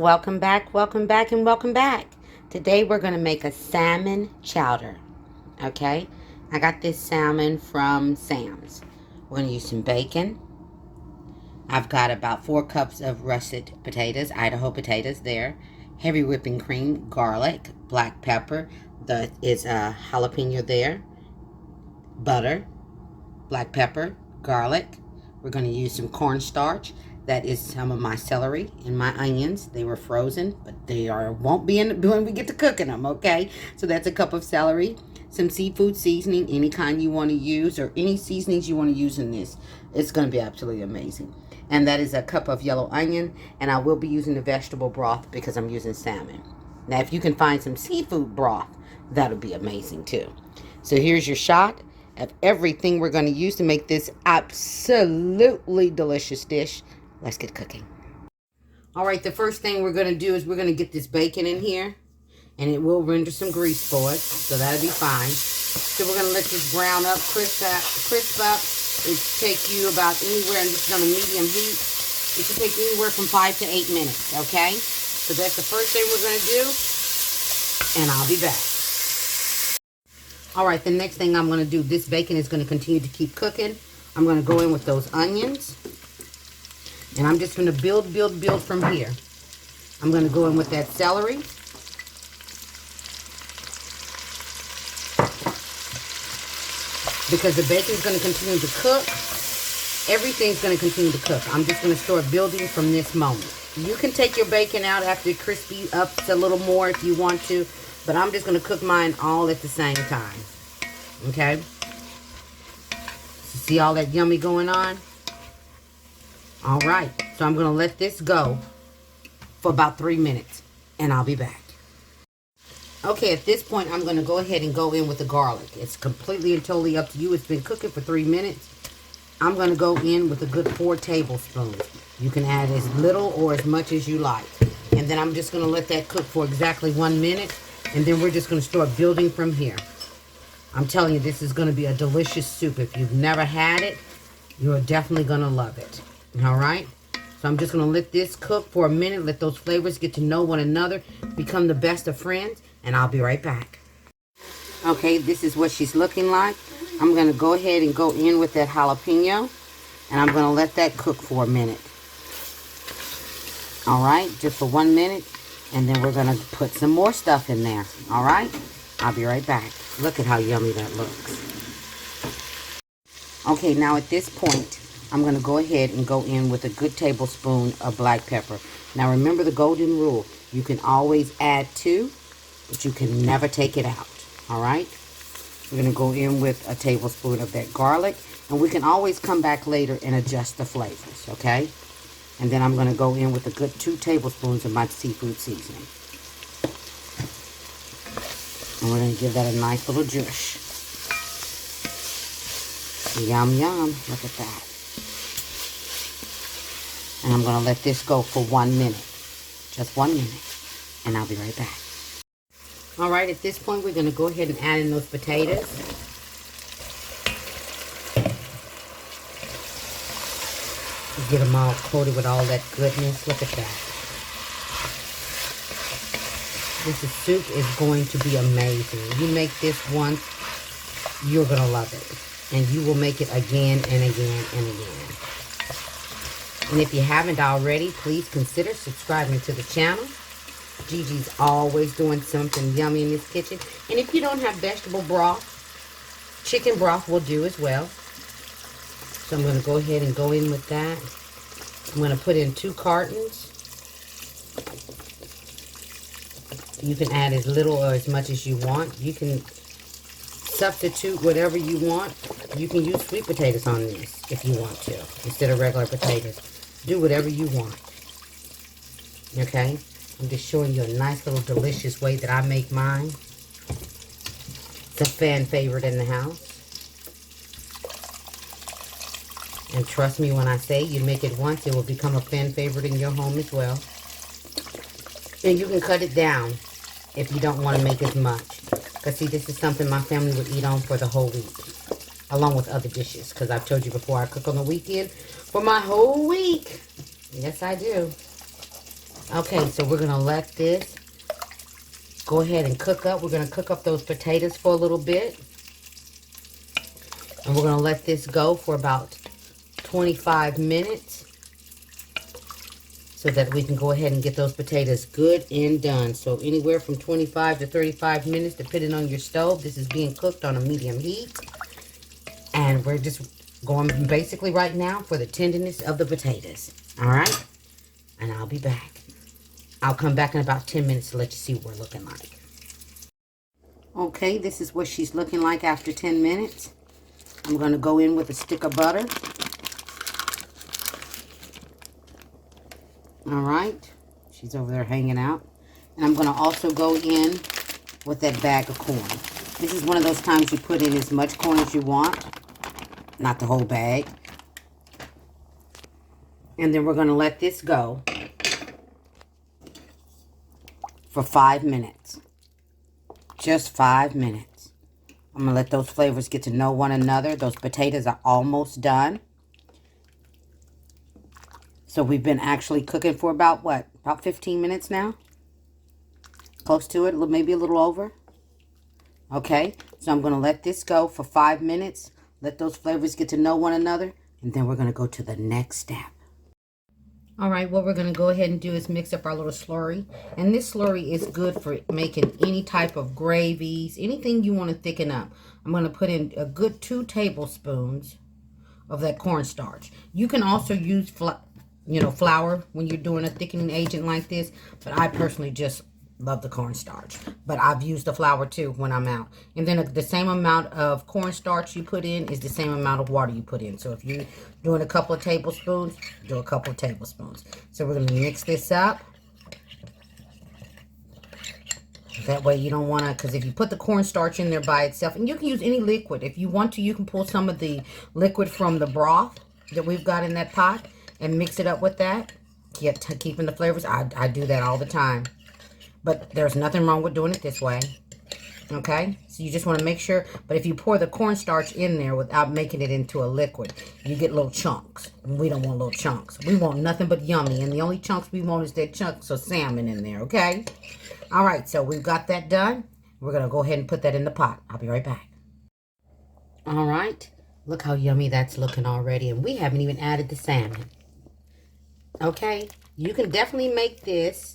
welcome back, welcome back, and welcome back. Today we're going to make a salmon chowder. Okay, I got this salmon from Sam's. We're going to use some bacon. I've got about 4 cups of russet potatoes, Idaho potatoes there. Heavy whipping cream, garlic, black pepper. There is a jalapeno there. Butter, black pepper, garlic. We're going to use some cornstarch. That is some of my celery and my onions. They were frozen, but they won't be in when we get to cooking them, okay? So that's a cup of celery, some seafood seasoning, any kind you want to use, or any seasonings you want to use in this. It's going to be absolutely amazing. And that is a cup of yellow onion, and I will be using the vegetable broth because I'm using salmon. Now, if you can find some seafood broth, that'll be amazing too. So here's your shot of everything we're going to use to make this absolutely delicious dish. Let's get cooking. All right, the first thing we're going to do is we're going to get this bacon in here, and it will render some grease for us, so that'll be fine. So we're going to let this brown up, crisp up. It take you about anywhere, and this is on a medium heat. It should take anywhere from 5 to 8 minutes, okay? So that's the first thing we're going to do, and I'll be back. All right, the next thing I'm going to do, this bacon is going to continue to keep cooking. I'm going to go in with those onions. And I'm just going to build from here. I'm going to go in with that celery. Because the bacon is going to continue to cook. Everything's going to continue to cook. I'm just going to start building from this moment. You can take your bacon out after it crispy up a little more if you want to. But I'm just going to cook mine all at the same time. Okay? So see all that yummy going on? All right, so I'm going to let this go for about 3 minutes, and I'll be back. Okay, at this point, I'm going to go ahead and go in with the garlic. It's completely and totally up to you. It's been cooking for 3 minutes. I'm going to go in with a good 4 tablespoons. You can add as little or as much as you like. And then I'm just going to let that cook for exactly 1 minute, and then we're just going to start building from here. I'm telling you, this is going to be a delicious soup. If you've never had it, you're definitely going to love it. All right, so I'm just going to let this cook for a minute, let those flavors get to know one another, become the best of friends, and I'll be right back. Okay, this is what she's looking like. I'm going to go ahead and go in with that jalapeno, and I'm going to let that cook for a minute. All right, just for 1 minute, and then we're going to put some more stuff in there. All right, I'll be right back. Look at how yummy that looks. Okay, now at this point, I'm going to go ahead and go in with a good tablespoon of black pepper. Now remember the golden rule. You can always add to, but you can never take it out. All right? We're going to go in with a tablespoon of that garlic. And we can always come back later and adjust the flavors. Okay? And then I'm going to go in with a good 2 tablespoons of my seafood seasoning. And we're going to give that a nice little zhuzh. Yum, yum. Look at that. And I'm going to let this go for 1 minute. Just 1 minute. And I'll be right back. All right, at this point, we're going to go ahead and add in those potatoes. Get them all coated with all that goodness. Look at that. This soup is going to be amazing. You make this once, you're going to love it. And you will make it again and again and again. And if you haven't already, please consider subscribing to the channel. Gigi's always doing something yummy in this kitchen. And if you don't have vegetable broth, chicken broth will do as well. So I'm going to go ahead and go in with that. I'm going to put in 2 cartons. You can add as little or as much as you want. You can substitute whatever you want. You can use sweet potatoes on this if you want to, instead of regular potatoes. Do whatever you want. Okay? I'm just showing you a nice little delicious way that I make mine. It's a fan favorite in the house. And trust me when I say you make it once, it will become a fan favorite in your home as well. And you can cut it down if you don't want to make as much. Because see, this is something my family would eat on for the whole week. Along with other dishes. Because I've told you before, I cook on the weekend for my whole week. Yes, I do. Okay, so we're going to let this go ahead and cook up. We're going to cook up those potatoes for a little bit. And we're going to let this go for about 25 minutes so that we can go ahead and get those potatoes good and done. So anywhere from 25 to 35 minutes, depending on your stove. This is being cooked on a medium heat. And we're just going basically right now for the tenderness of the potatoes. All right? And I'll be back. I'll come back in about 10 minutes to let you see what we're looking like. Okay, this is what she's looking like after 10 minutes. I'm going to go in with a stick of butter. All right. She's over there hanging out. And I'm going to also go in with that bag of corn. This is one of those times you put in as much corn as you want. Not the whole bag. And then we're going to let this go for 5 minutes. Just 5 minutes. I'm going to let those flavors get to know one another. Those potatoes are almost done. So we've been actually cooking for about, what? About 15 minutes now? Close to it, maybe a little over. Okay, so I'm going to let this go for 5 minutes. Let those flavors get to know one another. And then we're going to go to the next step. All right, what we're going to go ahead and do is mix up our little slurry. And this slurry is good for making any type of gravies, anything you want to thicken up. I'm going to put in a good 2 tablespoons of that cornstarch. You can also use flour when you're doing a thickening agent like this, but I personally just love the cornstarch. But I've used the flour too when I'm out. And then the same amount of cornstarch you put in is the same amount of water you put in. So if you're doing a couple of tablespoons, do a couple of tablespoons. So we're going to mix this up. That way you don't want to, because if you put the cornstarch in there by itself, and you can use any liquid. If you want to, you can pull some of the liquid from the broth that we've got in that pot and mix it up with that. Keeping the flavors. I do that all the time. But there's nothing wrong with doing it this way. Okay? So you just want to make sure. But if you pour the cornstarch in there without making it into a liquid, you get little chunks. And we don't want little chunks. We want nothing but yummy. And the only chunks we want is that chunks of salmon in there. Okay? All right. So we've got that done. We're going to go ahead and put that in the pot. I'll be right back. All right. Look how yummy that's looking already. And we haven't even added the salmon. Okay? You can definitely make this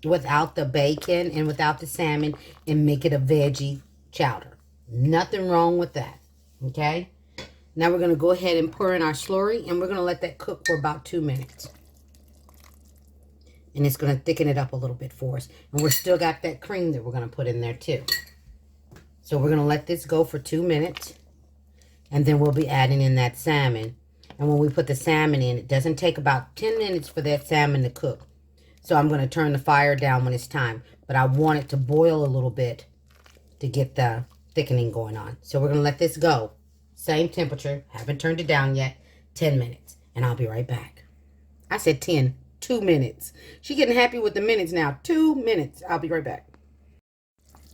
without the bacon and without the salmon and make it a veggie chowder. Nothing wrong with that. Okay? Now we're going to go ahead and pour in our slurry and we're going to let that cook for about 2 minutes. And it's going to thicken it up a little bit for us. And we're still got that cream that we're going to put in there too. So we're going to let this go for 2 minutes. And then we'll be adding in that salmon. And when we put the salmon in, it doesn't take about 10 minutes for that salmon to cook. So I'm going to turn the fire down when it's time. But I want it to boil a little bit to get the thickening going on. So we're going to let this go. Same temperature. Haven't turned it down yet. 10 minutes. And I'll be right back. I said 10. 2 minutes. She's getting happy with the minutes now. 2 minutes. I'll be right back.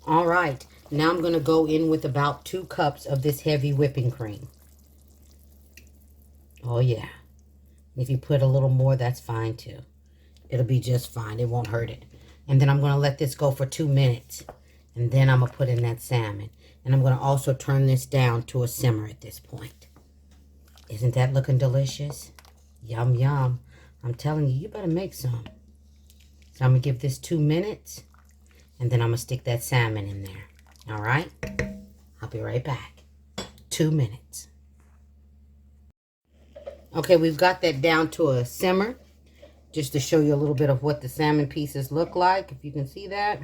All right. Now I'm going to go in with about 2 cups of this heavy whipping cream. Oh, yeah. If you put a little more, that's fine too. It'll be just fine. It won't hurt it. And then I'm going to let this go for 2 minutes. And then I'm going to put in that salmon. And I'm going to also turn this down to a simmer at this point. Isn't that looking delicious? Yum, yum. I'm telling you, you better make some. So I'm going to give this 2 minutes. And then I'm going to stick that salmon in there. All right? I'll be right back. 2 minutes. Okay, we've got that down to a simmer. Just to show you a little bit of what the salmon pieces look like, if you can see that.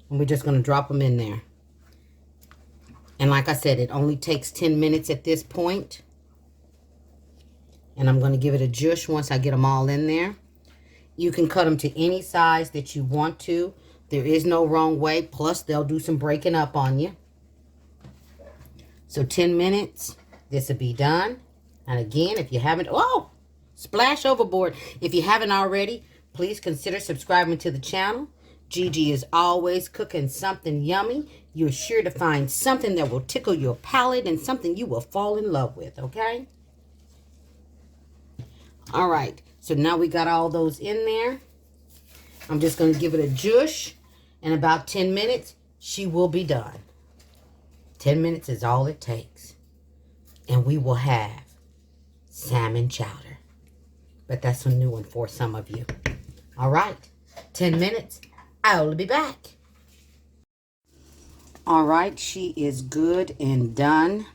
And we're just going to drop them in there. And like I said, it only takes 10 minutes at this point. And I'm going to give it a zhuzh once I get them all in there. You can cut them to any size that you want to. There is no wrong way. Plus, they'll do some breaking up on you. So 10 minutes, this will be done. And again, if you haven't... Oh! Splash overboard. If you haven't already, please consider subscribing to the channel. Gigi is always cooking something yummy. You're sure to find something that will tickle your palate and something you will fall in love with, okay? All right. So now we got all those in there. I'm just going to give it a zhuzh. In about 10 minutes, she will be done. 10 minutes is all it takes. And we will have salmon chowder. But that's a new one for some of you. All right. 10 minutes. I'll be back. All right. She is good and done.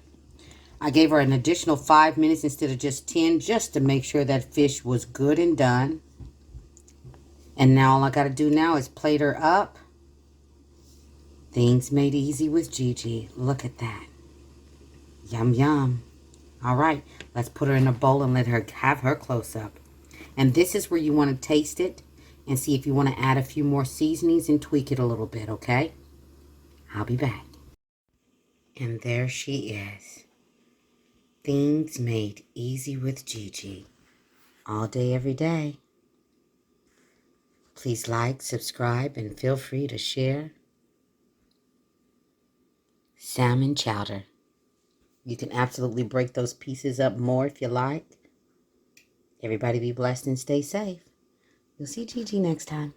I gave her an additional 5 minutes instead of just 10, just to make sure that fish was good and done. And now all I got to do now is plate her up. Things made easy with Gigi. Look at that. Yum, yum. All right, let's put her in a bowl and let her have her close-up. And this is where you want to taste it and see if you want to add a few more seasonings and tweak it a little bit, okay? I'll be back. And there she is. Things made easy with Gigi. All day, every day. Please like, subscribe, and feel free to share. Salmon chowder. You can absolutely break those pieces up more if you like. Everybody be blessed and stay safe. You'll see Gigi next time.